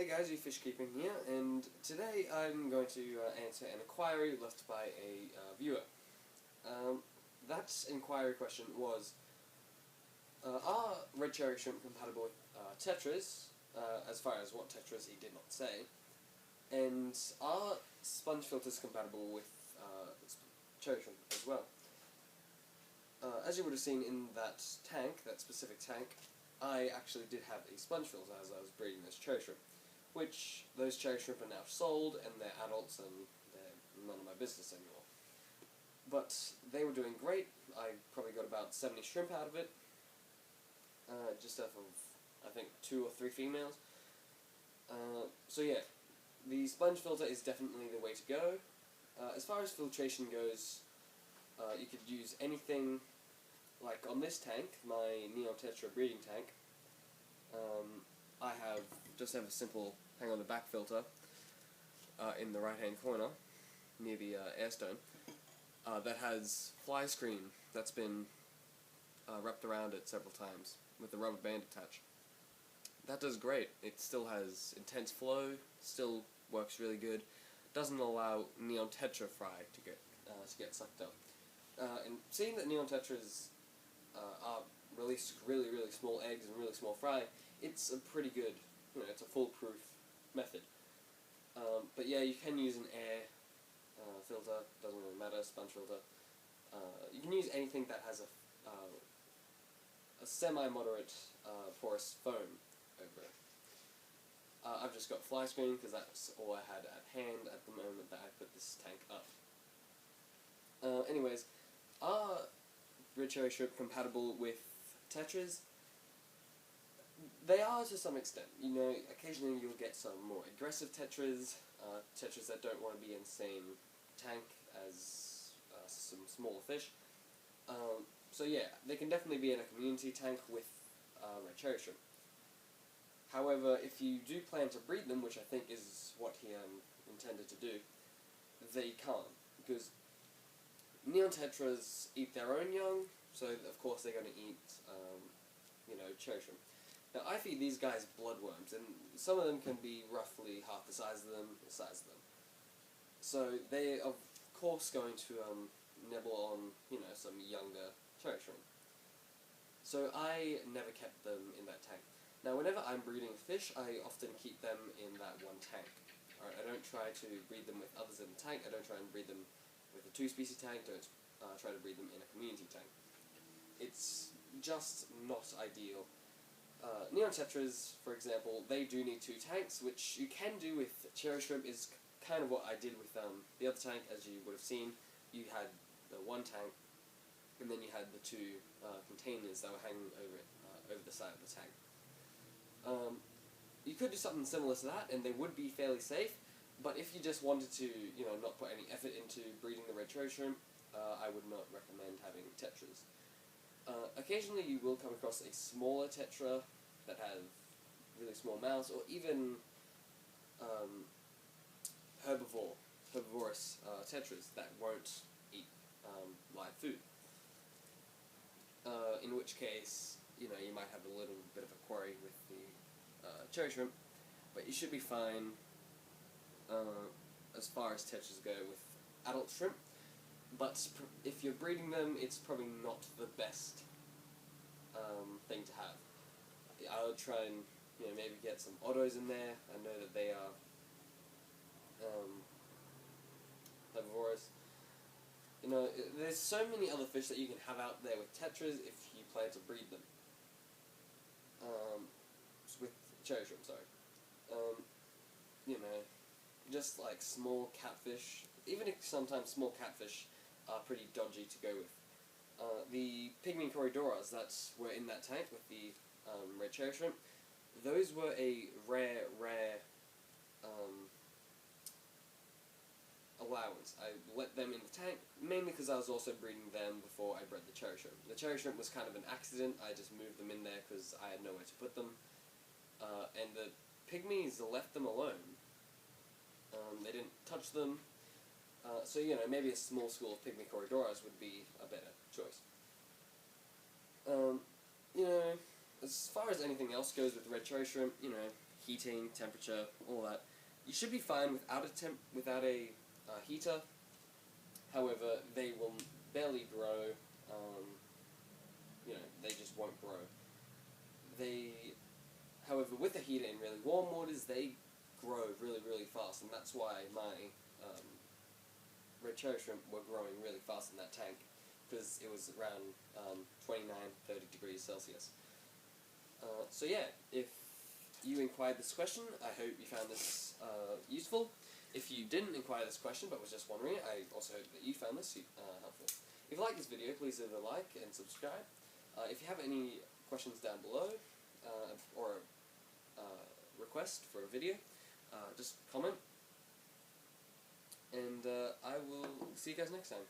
Hey guys, Fishkeeping here, and today I'm going to answer an inquiry left by a viewer. That inquiry question was, are red cherry shrimp compatible with Tetras, as far as what Tetras he did not say, and are sponge filters compatible with cherry shrimp as well? As you would have seen in that tank, that specific tank, I actually did have a sponge filter as I was breeding those cherry shrimp, which those cherry shrimp are now sold, and they're adults, and they're none of my business anymore. But they were doing great. I probably got about 70 shrimp out of it, just off of, I think, 2 or 3 females. So yeah, the sponge filter is definitely the way to go. As far as filtration goes, you could use anything, like on this tank, my Neon Tetra breeding tank. I just have a simple hang on the back filter in the right hand corner near the air stone that has fly screen that's been wrapped around it several times with a rubber band attached. That does great. It still has intense flow, still works really good, doesn't allow Neon Tetra fry to get sucked up. And seeing that Neon Tetras are release really small eggs and really small fry, it's a pretty good, it's a foolproof method. But yeah, you can use an air filter, doesn't really matter, sponge filter. You can use anything that has a semi-moderate porous foam over it. I've just got fly screen because that's all I had at hand at the moment that I put this tank up. Anyways, are red cherry shrimp compatible with Tetras? They are to some extent. Occasionally you'll get some more aggressive Tetras, Tetras that don't want to be in the same tank as some smaller fish. So yeah, they can definitely be in a community tank with red cherry shrimp. However, if you do plan to breed them, which I think is what he intended to do, they can't, because Neon Tetras eat their own young, so of course they're going to eat, cherry shrimp. Now I feed these guys bloodworms, and some of them can be roughly half the size of them, So they are of course going to nibble on, some younger cherry shrimp. So I never kept them in that tank. Now whenever I'm breeding fish, I often keep them in that one tank. I don't try to breed them with others in the tank, I don't try and breed them with a 2-species tank, don't try to breed them in a community tank. It's just not ideal. Neon Tetras, for example, they do need 2 tanks, which you can do with cherry shrimp, is kind of what I did with the other tank. As you would have seen, you had the one tank, and then you had the 2 containers that were hanging over the side of the tank. You could do something similar to that, and they would be fairly safe, but if you just wanted to, not put any effort into breeding the red cherry shrimp, I would not recommend having Tetras. Occasionally you will come across a smaller Tetra that have really small mouths, or even herbivorous Tetras that won't eat live food. In which case, you might have a little bit of a quarry with the cherry shrimp, but you should be fine as far as Tetras go with adult shrimp. But if you're breeding them, it's probably not the best thing to have. I would try and maybe get some Ottos in there. I know that they are herbivorous. There's so many other fish that you can have out there with Tetras if you plan to breed them. With cherry shrimp, sorry. Just like small catfish. Even if sometimes small catfish are pretty dodgy to go with. The pygmy corridoras that were in that tank with the red cherry shrimp, those were a rare allowance. I let them in the tank, mainly because I was also breeding them before I bred the cherry shrimp. The cherry shrimp was kind of an accident. I just moved them in there because I had nowhere to put them. And the pygmies left them alone. They didn't touch them. So, maybe a small school of pygmy corridoras would be a better choice. As far as anything else goes with red cherry shrimp, heating, temperature, all that. You should be fine without a heater. However, they will barely grow. They just won't grow. However, with a heater in really warm waters, they grow really, really fast, and that's why my red cherry shrimp were growing really fast in that tank, because it was around 29, 30 degrees Celsius. So yeah, if you inquired this question, I hope you found this useful. If you didn't inquire this question but was just wondering, I also hope that you found this helpful. If you like this video, please leave a like and subscribe. If you have any questions down below, or a request for a video, just comment, and I will see you guys next time.